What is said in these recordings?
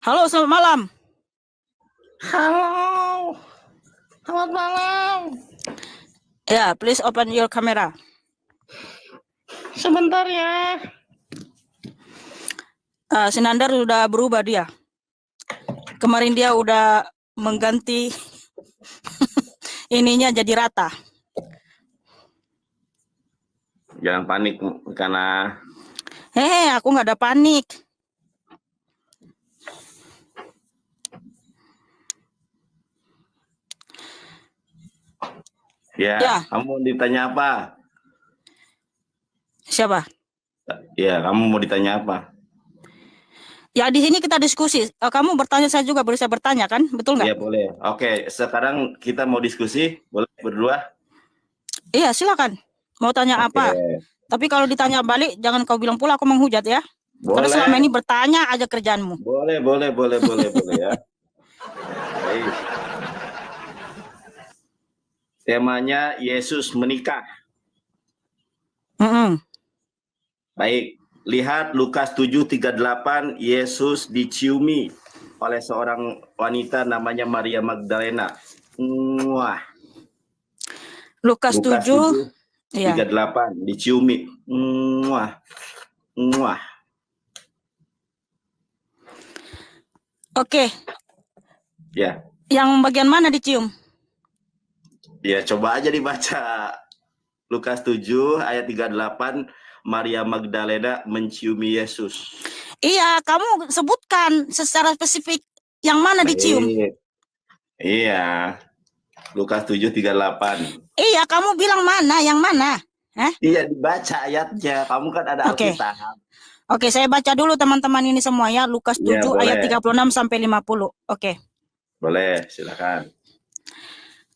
Halo, selamat malam. Halo, selamat malam. Ya, please open your camera. Sebentar ya. Sinandar sudah berubah dia. Kemarin dia udah mengganti ininya jadi rata. Jangan panik karena Hehe, aku nggak ada panik. ya, kamu ditanya apa? Siapa? Ya, kamu mau ditanya apa? Ya, di sini kita diskusi. Kamu bertanya, saya juga bisa bertanya kan? Betul nggak? Iya, boleh. Oke, sekarang kita mau diskusi. Boleh berdua? Iya, silakan. Mau tanya Oke. apa? Tapi kalau ditanya balik, jangan kau bilang pula aku menghujat ya. Karena selama Boleh. ini bertanya aja kerjaanmu. Boleh ya. Baik. Temanya Yesus menikah. Baik. Lihat Lukas 7:38, Yesus diciumi oleh seorang wanita namanya Maria Magdalena. Wah. Lukas 7, 38 diciumi. Wah. Oke. Ya. Yang bagian mana dicium? Ya, coba aja dibaca. Lukas 7 ayat 38, Maria Magdalena menciumi Yesus. Iya, kamu sebutkan secara spesifik yang mana dicium. Iya. Lukas 7:38. Iya, kamu bilang mana, yang mana? Iya, dibaca ayatnya. Kamu kan ada Alkitab. Oke, saya baca dulu teman-teman ini semua ya. Lukas 7 ayat 36 sampai 50. Oke. Boleh, silakan.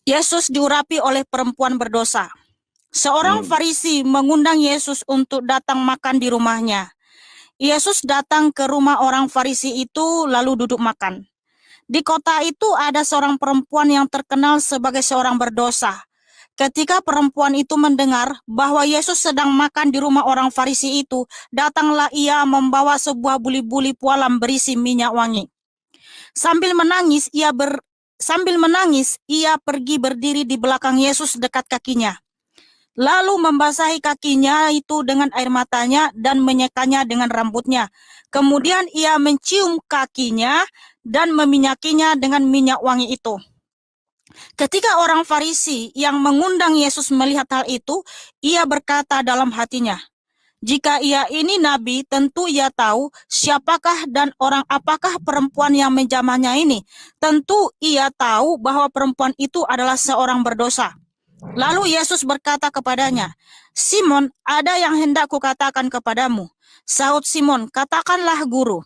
Yesus diurapi oleh perempuan berdosa. Seorang Farisi mengundang Yesus untuk datang makan di rumahnya. Yesus datang ke rumah orang Farisi itu lalu duduk makan. Di kota itu ada seorang perempuan yang terkenal sebagai seorang berdosa. Ketika perempuan itu mendengar bahwa Yesus sedang makan di rumah orang Farisi itu, datanglah ia membawa sebuah buli-buli pualam berisi minyak wangi. Sambil menangis, ia pergi berdiri di belakang Yesus dekat kakinya. Lalu membasahi kakinya itu dengan air matanya dan menyekanya dengan rambutnya. Kemudian ia mencium kakinya dan meminyakinya dengan minyak wangi itu. Ketika orang Farisi yang mengundang Yesus melihat hal itu, ia berkata dalam hatinya, jika ia ini nabi, tentu ia tahu siapakah dan orang apakah perempuan yang menjamahnya ini. Tentu ia tahu bahwa perempuan itu adalah seorang berdosa. Lalu Yesus berkata kepadanya, Simon, ada yang hendak kukatakan kepadamu. Sahut Simon, katakanlah guru.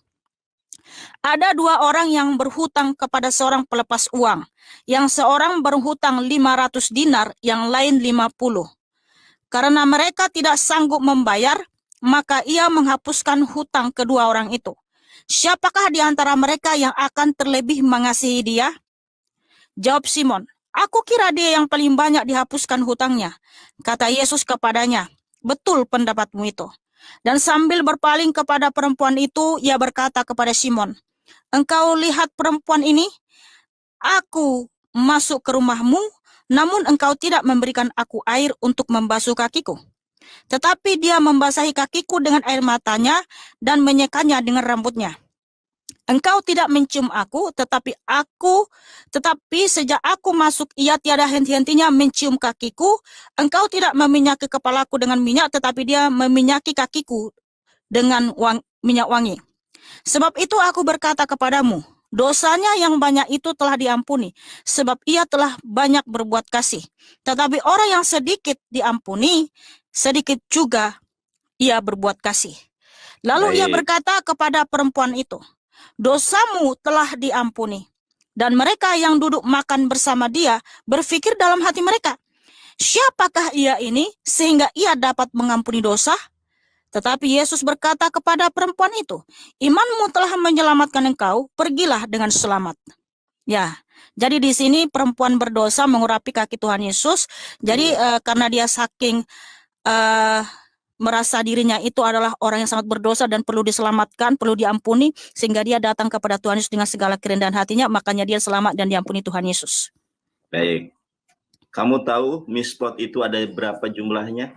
Ada dua orang yang berhutang kepada seorang pelepas uang. Yang seorang berhutang 500 dinar, yang lain 50. Karena mereka tidak sanggup membayar, maka ia menghapuskan hutang kedua orang itu. Siapakah di antara mereka yang akan terlebih mengasihi dia? Jawab Simon, aku kira dia yang paling banyak dihapuskan hutangnya. Kata Yesus kepadanya, betul pendapatmu itu. Dan sambil berpaling kepada perempuan itu, ia berkata kepada Simon, engkau lihat perempuan ini? Aku masuk ke rumahmu, namun engkau tidak memberikan aku air untuk membasuh kakiku. Tetapi dia membasahi kakiku dengan air matanya dan menyekanya dengan rambutnya. Engkau tidak mencium aku, tetapi sejak aku masuk ia tiada henti-hentinya mencium kakiku. Engkau tidak meminyaki kepalaku dengan minyak, tetapi dia meminyaki kakiku dengan minyak wangi. Sebab itu aku berkata kepadamu, dosanya yang banyak itu telah diampuni, sebab ia telah banyak berbuat kasih. Tetapi orang yang sedikit diampuni, sedikit juga ia berbuat kasih. Lalu ia berkata kepada perempuan itu, dosamu telah diampuni. Dan mereka yang duduk makan bersama dia berpikir dalam hati mereka, siapakah ia ini sehingga ia dapat mengampuni dosa? Tetapi Yesus berkata kepada perempuan itu, imanmu telah menyelamatkan engkau, pergilah dengan selamat. Ya, jadi di sini perempuan berdosa mengurapi kaki Tuhan Yesus. Jadi karena dia saking merasa dirinya itu adalah orang yang sangat berdosa dan perlu diselamatkan, perlu diampuni, sehingga dia datang kepada Tuhan Yesus dengan segala kerendahan hatinya, makanya dia selamat dan diampuni Tuhan Yesus. Baik. Kamu tahu mispot itu ada berapa jumlahnya?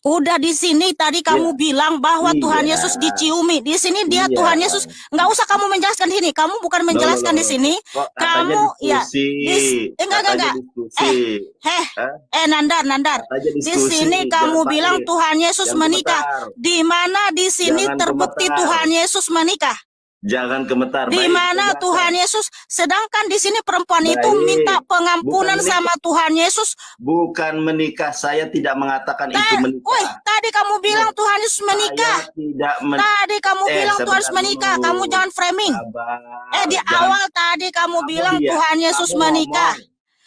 Udah di sini tadi kamu bilang bahwa Tuhan Iya. Yesus diciumi. Di sini dia Iya. Tuhan Yesus. Nggak usah kamu menjelaskan di sini. Kamu bukan menjelaskan di sini. Kok katanya Kamu diskusi. enggak. Diskusi. Nandar. Katanya Di diskusi. sini kamu bilang Tuhan Yesus Jangan menikah. gemetar. Di mana di sini Jangan terbukti gemetar. Tuhan Yesus menikah? Jangan gemetar. Di Baik, mana dengarkan. Tuhan Yesus, sedangkan di sini perempuan itu Baik. minta pengampunan Bukan menikah. sama Tuhan Yesus. Bukan menikah. Saya tidak mengatakan itu menikah. Woi, tadi kamu bilang Tuhan Yesus menikah. Saya tidak Tadi kamu bilang Tuhan Yesus sebentar menikah. dulu. Kamu jangan framing. Sabar. Di awal tadi kamu bilang Tuhan Yesus kamu menikah.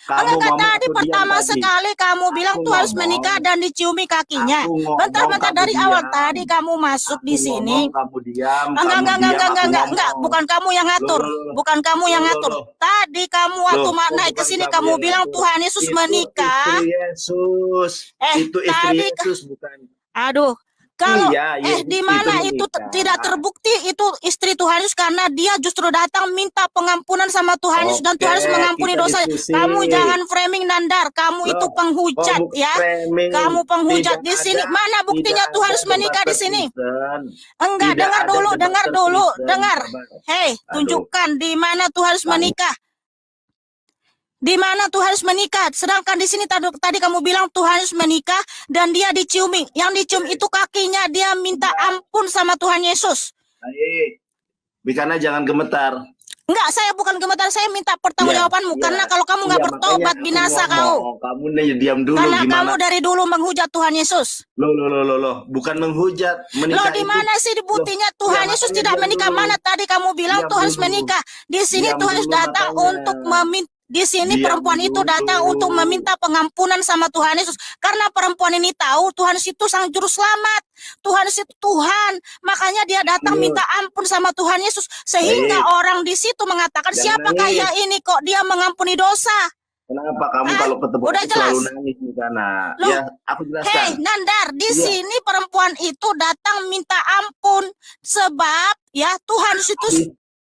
Kamu Enggak, ngomong, tadi aku diam pertama tadi. sekali kamu bilang Aku Tuhan Yesus ngomong. menikah dan diciumi kakinya. Aku ngomong, Bentar kamu dari diam. awal tadi kamu masuk Aku di sini. ngomong, kamu diam. Enggak, bukan kamu yang ngatur. Bukan kamu yang ngatur. Tadi kamu waktu naik ke sini kamu bilang Tuhan Yesus menikah. Itu istri Yesus. Itu istri tadi Yesus bukan. Aduh, kalau Yesus di mana itu menikah. tidak terbukti itu istri Tuhan Yesus karena dia justru datang minta pengampunan sama Tuhan Yesus dan Tuhan Yesus mengampuni kita dosa. diskusi. Kamu jangan framing Nandar, kamu itu penghujat ya. Framing. Kamu penghujat di sini. Tidak mana buktinya tidak Tuhan ada Yesus menikah di debat sini? Kristen. Enggak, Tidak dengar ada dulu, debat dengar dulu, Kristen. dengar. Sabar. Hei, tunjukkan di mana Tuhan Yesus menikah. Di mana Tuhan Yesus menikah? Sedangkan di sini tadi kamu bilang Tuhan Yesus menikah dan dia diciumi. Yang dicium itu kakinya, dia minta ampun sama Tuhan Yesus. Baik. Bikana jangan gemetar. Enggak, saya bukan gemetar, saya minta pertanggungjawabanmu. Karena kalau kamu nggak bertobat, binasa kau. Kamu nih diam dulu. Karena gimana? kamu dari dulu menghujat Tuhan Yesus. Loh. Bukan menghujat. Menikah di mana sih buktinya Tuhan Yesus tidak menikah? Mana tadi kamu bilang Tuhan Yesus menikah? Di sini Tuhan Yesus datang untuk meminta. Di sini perempuan itu datang untuk meminta pengampunan sama Tuhan Yesus. Karena perempuan ini tahu Tuhan Yesus itu sang juru selamat. Tuhan Yesus itu Tuhan. Makanya dia datang minta ampun sama Tuhan Yesus. Sehingga orang di situ mengatakan, siapakah ya ini kok dia mengampuni dosa? Kenapa kamu kalau ketemu udah aku jelas. selalu nangis di sana? Ya, aku jelaskan. Hei, Nandar, di sini perempuan itu datang minta ampun. Sebab ya Tuhan Yesus itu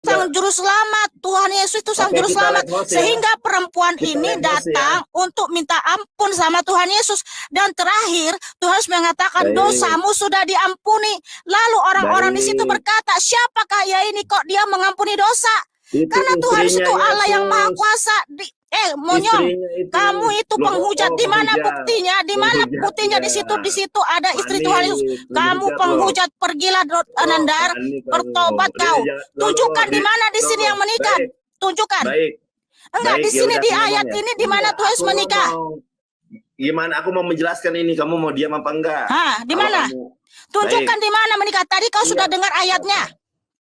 sang juru selamat. Tuhan Yesus itu sang juru selamat. Sehingga perempuan ini datang untuk minta ampun sama Tuhan Yesus. Dan terakhir Tuhan Yesus mengatakan dosamu sudah diampuni. Lalu orang-orang di situ berkata, siapakah ya ini kok dia mengampuni dosa? Karena Tuhan Yesus itu Allah yang Maha Kuasa. Monyong, kamu itu penghujat. Di mana buktinya? Di mana buktinya? Di situ ada istri Tuhan Yesus. Kamu penghujat, pergilah Nandar, bertobat kau. Tunjukkan di mana di sini yang menikah. Tunjukkan. Enggak, di sini di ayat ini di mana Tuhan Yesus menikah. Gimana aku mau menjelaskan ini? Kamu mau diam apa enggak? Di mana? Tunjukkan di mana menikah. Tadi kau sudah dengar ayatnya.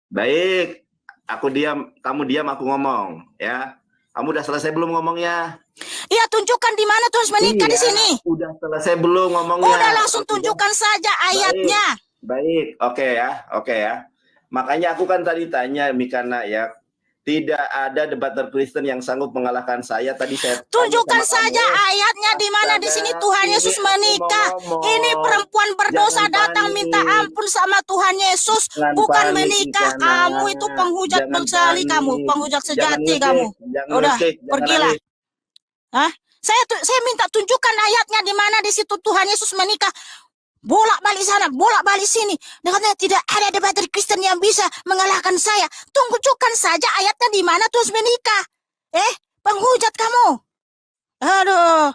Baik, aku diam, kamu diam, aku ngomong, ya. Kamu udah selesai belum ngomongnya? Iya, tunjukkan di mana Tuhan menikah di sini. Udah selesai belum ngomongnya? Udah, langsung tunjukkan saja ayatnya. Baik, oke ya. Makanya aku kan tadi tanya Mikana ya, tidak ada debater Kristen yang sanggup mengalahkan saya. Tadi saya tunjukkan saja ayatnya di mana di sini Tuhan Yesus menikah. Ini perempuan berdosa datang minta ampun sama Tuhan Yesus, bukan menikah. Kamu itu penghujat sekali, kamu penghujat sejati kamu. Udah, pergilah. Saya minta tunjukkan ayatnya di mana di situ Tuhan Yesus menikah. Bolak-balik sana, bolak-balik sini. Katanya tidak ada debater Kristen yang bisa mengalahkan saya. Tunjukkan saja ayatnya di mana Tuhan menikah. Penghujat kamu. Aduh.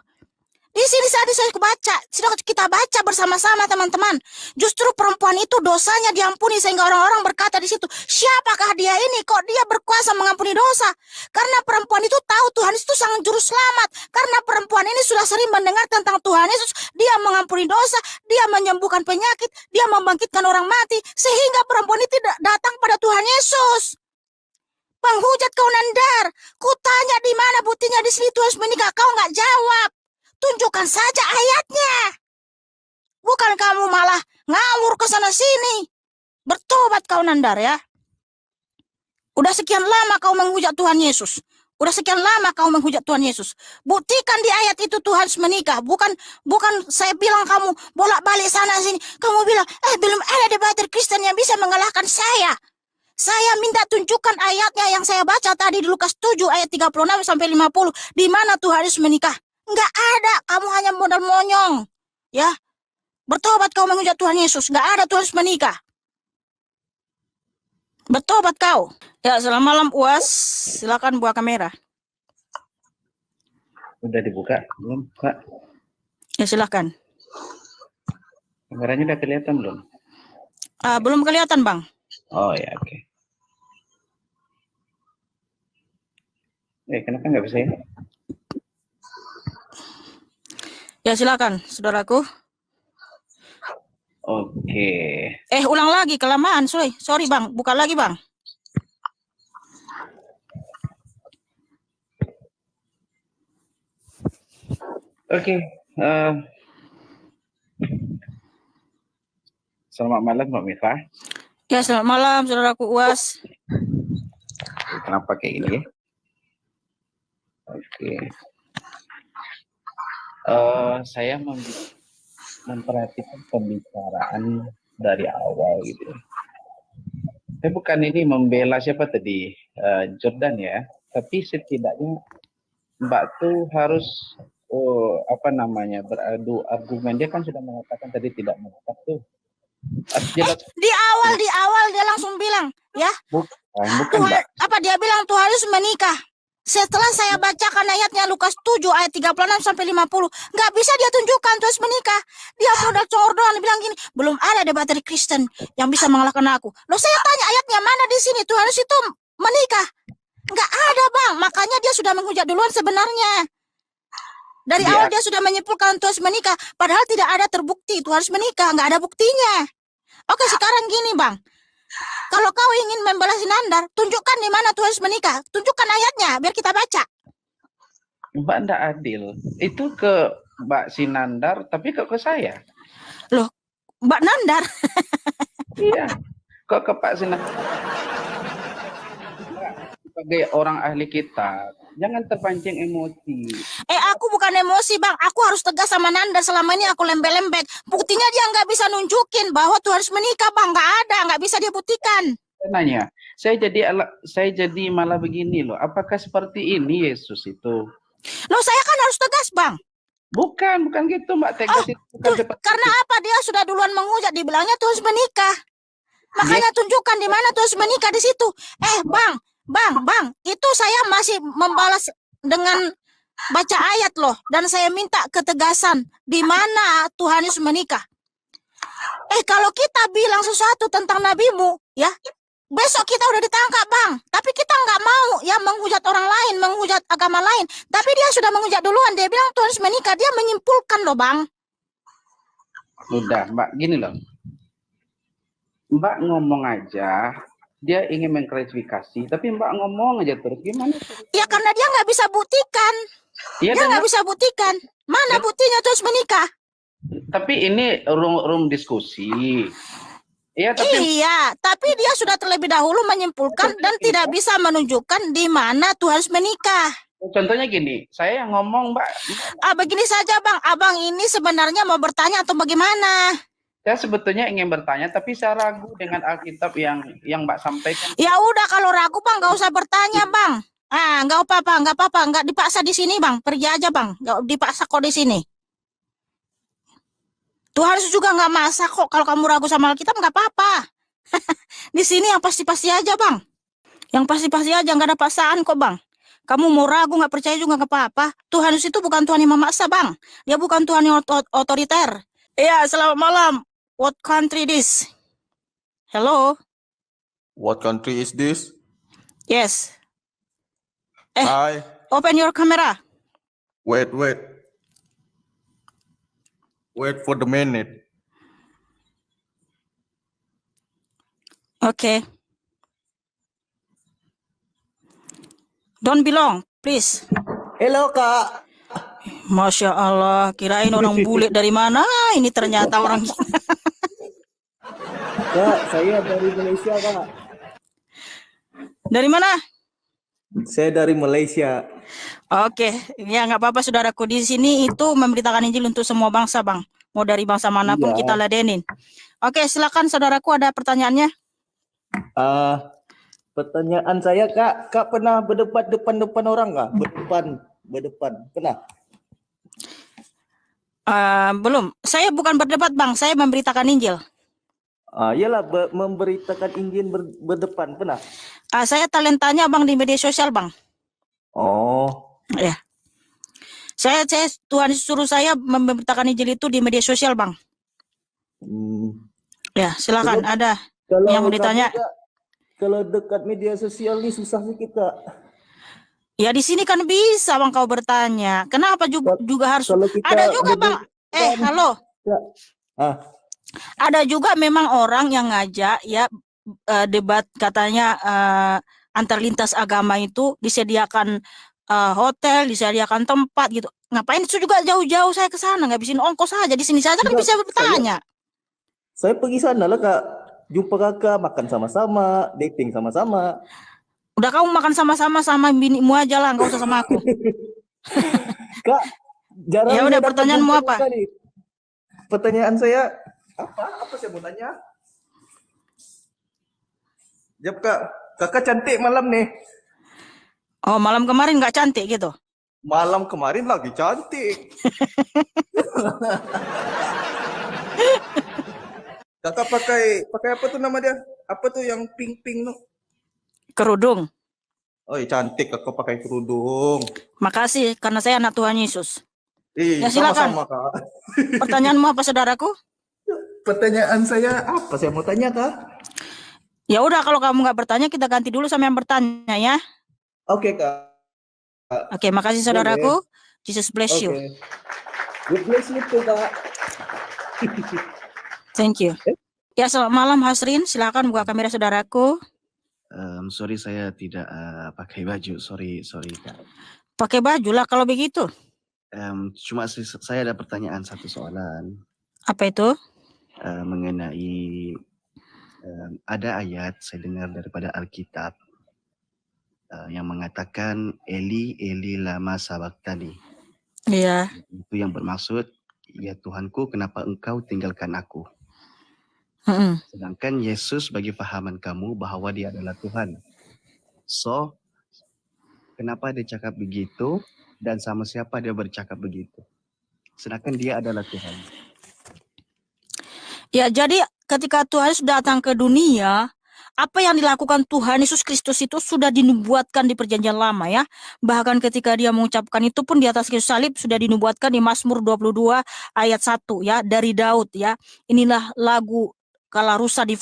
Di sini tadi saya baca, sudah kita baca bersama-sama teman-teman. Justru perempuan itu dosanya diampuni sehingga orang-orang berkata di situ, siapakah dia ini kok dia berkuasa mengampuni dosa? Karena perempuan itu tahu Tuhan itu sang juru selamat. Karena perempuan ini sudah sering mendengar tentang Tuhan Yesus, dia mengampuni dosa, dia menyembuhkan penyakit, dia membangkitkan orang mati, sehingga perempuan itu datang pada Tuhan Yesus. Penghujat kau Nandar, kutanya di mana buktinya di sini Tuhan menikah, kau nggak jawab. Tunjukkan saja ayatnya. Bukan kamu malah ngawur ke sana sini. Bertobat kau Nandar ya. Udah sekian lama kau menghujat Tuhan Yesus. Udah sekian lama kau menghujat Tuhan Yesus. Buktikan di ayat itu Tuhan harus menikah. Bukan saya bilang kamu bolak-balik sana sini. Kamu bilang, belum ada debater Kristen yang bisa mengalahkan saya. Saya minta tunjukkan ayatnya yang saya baca tadi di Lukas 7 ayat 36 sampai 50. Di mana Tuhan harus menikah? Enggak ada. Kamu hanya modal monyong. Ya. Bertobat kau menghujat Tuhan Yesus. Enggak ada Tuhan harus menikah. Bertobat kau. Ya, selamat malam UAS. Silakan buka kamera. Udah dibuka? Belum, Kak? Ya, silakan. Kameranya udah kelihatan belum? Belum kelihatan, Bang. Oh ya, oke. Kenapa nggak bisa ya? Ya, silakan, saudaraku. Oke. Ulang lagi, kelamaan, sorry Bang, buka lagi Bang. Oke. Selamat malam Mbak Mifah. Ya, selamat malam saudaraku UAS. Kenapa kayak gini ya? Oke. Saya memperhatikan pembicaraan dari awal gitu. Saya bukan ini membela siapa tadi, Jordan ya, tapi setidaknya Mbak tuh harus beradu argumen. Dia kan sudah mengatakan tadi tidak menetap tuh. Di awal dia langsung bilang, ya. Bukan Tuhan, Mbak. dia bilang Tuhan harus menikah. Setelah saya bacakan ayatnya Lukas 7 ayat 36 sampai 50, nggak bisa dia tunjukkan Tuhan harus menikah. Dia modal congor doang, dia bilang gini, belum ada debater Kristen yang bisa mengalahkan aku. Loh, saya tanya ayatnya mana di sini Tuhan harus itu menikah? Nggak ada Bang, makanya dia sudah menghujat duluan sebenarnya. Dari awal dia sudah menyimpulkan Tuhan harus menikah, padahal tidak ada terbukti Tuhan harus menikah, nggak ada buktinya. Oke, sekarang gini Bang, kalau kau ingin membela Sinandar, tunjukkan di mana Tuhan harus menikah, tunjukkan ayatnya biar kita baca. Mbak ndak adil, itu ke Mbak Sinandar, tapi kok ke saya? Loh, Mbak Nandar? Iya, kok ke Pak Sinandar? Sebagai orang ahli kitab, jangan terpancing emosi. Aku bukan emosi Bang, aku harus tegas sama Nanda. Selama ini aku lembek-lembek. Buktinya dia nggak bisa nunjukin bahwa Tuhan harus menikah Bang, nggak ada, nggak bisa dia buktikan. Nanya, saya jadi malah begini loh. Apakah seperti ini Yesus itu? Loh, saya kan harus tegas Bang. Bukan gitu Mbak. Tegas itu bukan seperti karena itu. apa? Dia sudah duluan menghujat, dibilangnya Tuhan harus menikah. Makanya tunjukkan di mana Tuhan harus menikah di situ. Bang, itu saya masih membalas dengan baca ayat loh, dan saya minta ketegasan di mana Tuhan Yesus menikah. Kalau kita bilang sesuatu tentang nabimu, ya, besok kita udah ditangkap Bang. Tapi kita nggak mau ya menghujat orang lain, menghujat agama lain. Tapi dia sudah menghujat duluan, dia bilang Tuhan Yesus menikah, dia menyimpulkan loh Bang. Udah Mbak, gini loh. Mbak ngomong aja, dia ingin mengklarifikasi, tapi Mbak ngomong aja terus, gimana? Ya karena dia nggak bisa buktikan. Dia nggak bisa buktikan. Mana buktinya terus menikah? Tapi ini room diskusi. Iya, tapi dia sudah terlebih dahulu menyimpulkan dan tidak bisa menunjukkan di mana Tuhan harus menikah. Contohnya gini, saya yang ngomong Mbak. Begini saja Bang, abang ini sebenarnya mau bertanya atau bagaimana? Saya sebetulnya ingin bertanya, tapi saya ragu dengan Alkitab yang Mbak sampaikan. Ya udah, kalau ragu Bang, nggak usah bertanya Bang. Nggak apa-apa, nggak dipaksa di sini Bang, pergi aja Bang, nggak dipaksa kok di sini. Tuhan juga nggak maksa kok, kalau kamu ragu sama Alkitab nggak apa-apa. Di sini yang pasti-pasti aja Bang, yang pasti-pasti aja, nggak ada paksaan kok Bang. Kamu mau ragu nggak percaya juga nggak apa-apa. Tuhan itu bukan Tuhan yang memaksa Bang, dia bukan Tuhan yang otoriter. Iya, selamat malam. What country this? Hello. What country is this? Yes. Hi. Open your camera. Wait. Wait for the minute. Okay. Don't be long, please. Halo Kak. Masya Allah, kirain orang bule dari mana? Ini ternyata orang. Kak, saya dari Indonesia Kak. Dari mana? Saya dari Malaysia. Oke, ya nggak apa-apa saudaraku. Di sini itu memberitakan Injil untuk semua bangsa, Bang. Mau dari bangsa manapun Iya. kita ladenin. Oke, silakan saudaraku, ada pertanyaannya? Pertanyaan saya, Kak pernah berdebat depan orang nggak? Berdepan, pernah? Belum. Saya bukan berdebat, Bang. Saya memberitakan Injil. Iyalah, memberitakan Injil berdepan, pernah? Saya talentanya, Bang, di media sosial, Bang. Oh, Ya. Tuhan suruh saya memberitakan Injil itu di media sosial, Bang. Ya, silakan. Ada kalau yang mau ditanya? kami, Kak, kalau dekat media sosial ini susah sedikit, Kak. Ya di sini kan bisa, Bang, kau bertanya. Kenapa juga harus? Kalau kita Ada juga, Bang. Halo. Ya. Ada juga memang orang yang ngajak ya debat, katanya antar lintas agama itu disediakan hotel, disediakan tempat gitu. Ngapain itu juga jauh-jauh saya ke sana, ngabisin ongkos saja. Di sini saja kan Tidak, bisa bertanya. Saya pergi sana lah, Kak. Jumpa kakak, makan sama-sama, dating sama-sama. Udah kamu makan sama-sama sama binimu aja lah, nggak usah sama aku. Kak, jarang Ya saya udah, dapat pertanyaanmu jumpa apa? Kak nih. Pertanyaan saya apa saya mau tanya? Jawab, Kak. Kakak cantik malam nih. Oh, malam kemarin nggak cantik gitu? Malam kemarin lagi cantik. Kakak pakai apa tuh nama dia? Apa tuh yang pink tuh? Kerudung. Oh, cantik kakak pakai kerudung. Makasih, karena saya anak Tuhan Yesus. Ya silakan. Sama-sama, Kak. Pertanyaanmu apa, saudaraku? Pertanyaan saya apa? Saya mau tanya, Kak. Ya udah, kalau kamu nggak bertanya, kita ganti dulu sama yang bertanya ya. Oke, Kak. Oke, makasih saudaraku. Jesus bless you. God bless you too, Kak. Thank you. Ya, selamat malam Hasrin. Silakan buka kamera saudaraku. Sorry saya tidak pakai baju. Sorry Kak. Pakai baju lah kalau begitu. Cuma saya ada pertanyaan, satu soalan. Apa itu? Mengenai ada ayat saya dengar daripada Alkitab yang mengatakan Eli Eli lama sabachthani. Iya. Itu yang bermaksud, ya Tuhanku, kenapa engkau tinggalkan aku? Sedangkan Yesus bagi fahaman kamu bahwa dia adalah Tuhan. So, kenapa dia cakap begitu dan sama siapa dia bercakap begitu? Sedangkan dia adalah Tuhan. Ya, jadi ketika Tuhan sudah datang ke dunia, apa yang dilakukan Tuhan Yesus Kristus itu sudah dinubuatkan di perjanjian lama ya. Bahkan ketika dia mengucapkan itu pun di atas kayu salib sudah dinubuatkan di Mazmur 22 ayat 1 ya, dari Daud ya. Inilah lagu kala rusa di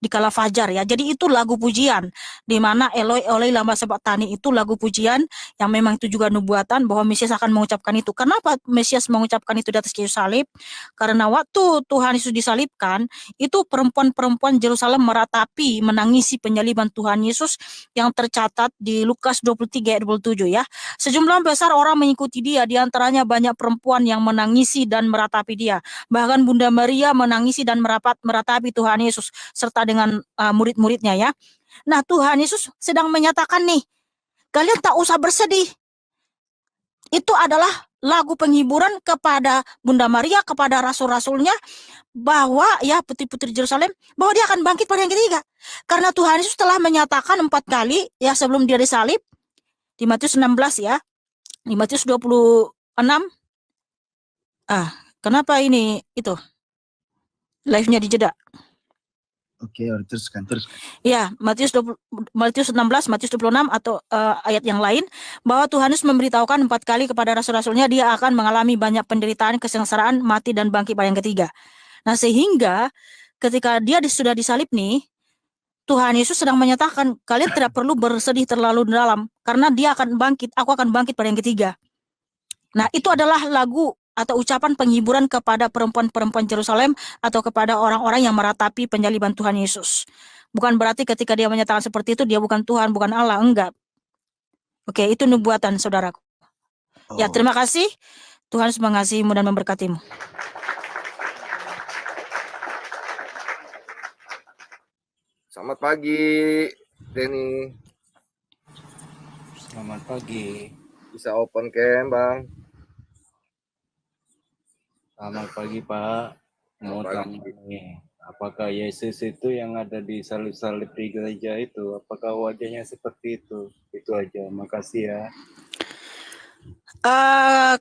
kala fajar ya. Jadi itu lagu pujian, di mana Eloi Eloi lama sabachthani itu lagu pujian yang memang itu juga nubuatan bahwa Mesias akan mengucapkan itu. Kenapa Mesias mengucapkan itu di atas kayu salib? Karena waktu Tuhan Yesus disalibkan, itu perempuan-perempuan Yerusalem meratapi, menangisi penyaliban Tuhan Yesus yang tercatat di Lukas 23 ayat 27 ya. Sejumlah besar orang mengikuti dia, di antaranya banyak perempuan yang menangisi dan meratapi dia. Bahkan Bunda Maria menangisi dan meratapi Tuhan Yesus serta dengan murid-muridnya ya. Nah, Tuhan Yesus sedang menyatakan nih, kalian tak usah bersedih. Itu adalah lagu penghiburan kepada Bunda Maria, kepada rasul-rasulnya, bahwa ya putri-putri Yerusalem, bahwa dia akan bangkit pada yang ketiga. Karena Tuhan Yesus telah menyatakan 4 kali ya sebelum dia disalib, di Matius 16 ya, di Matius 26. Kenapa ini itu live-nya dijeda? Oke, teruskan. Ya, Matius 16, Matius 26 atau ayat yang lain, bahwa Tuhan Yesus memberitahukan 4 kali kepada rasul-rasulnya dia akan mengalami banyak penderitaan, kesengsaraan, mati dan bangkit pada yang ketiga. Nah, sehingga ketika dia sudah disalib nih, Tuhan Yesus sedang menyatakan kalian tidak perlu bersedih terlalu dalam karena dia akan bangkit, aku akan bangkit pada yang ketiga. Nah, itu adalah lagu atau ucapan penghiburan kepada perempuan-perempuan Yerusalem atau kepada orang-orang yang meratapi penyaliban Tuhan Yesus. Bukan berarti ketika dia menyatakan seperti itu dia bukan Tuhan, bukan Allah, enggak. Oke, itu nubuatan saudaraku. Ya, terima kasih. Tuhan mengasihimu dan memberkatimu. Selamat pagi, Denny. Selamat pagi. Bisa open cam, Bang. Selamat pagi, Pak. Mau Selamat tanya pagi. nih, apakah Yesus itu yang ada di salib-salib di gereja itu, apakah wajahnya seperti itu? Itu aja. Makasih ya.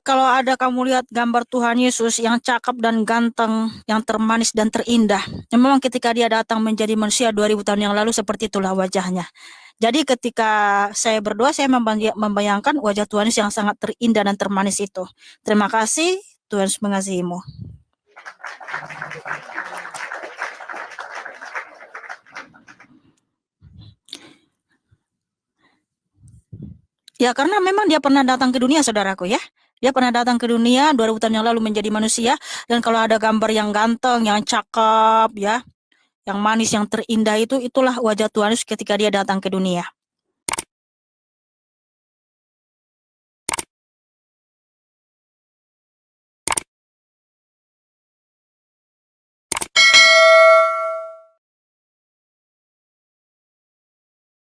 Kalau ada kamu lihat gambar Tuhan Yesus yang cakep dan ganteng, yang termanis dan terindah, memang ketika dia datang menjadi manusia 2000 tahun yang lalu seperti itulah wajahnya. Jadi ketika saya berdoa, saya membayangkan wajah Tuhan Yesus yang sangat terindah dan termanis itu. Terima kasih, Tuhan Yesus mengasihimu. Ya, karena memang dia pernah datang ke dunia, saudaraku ya. Dia pernah datang ke dunia 2000 tahun yang lalu menjadi manusia. Dan kalau ada gambar yang ganteng, yang cakep ya, yang manis, yang terindah itulah wajah Tuhan Yesus ketika dia datang ke dunia.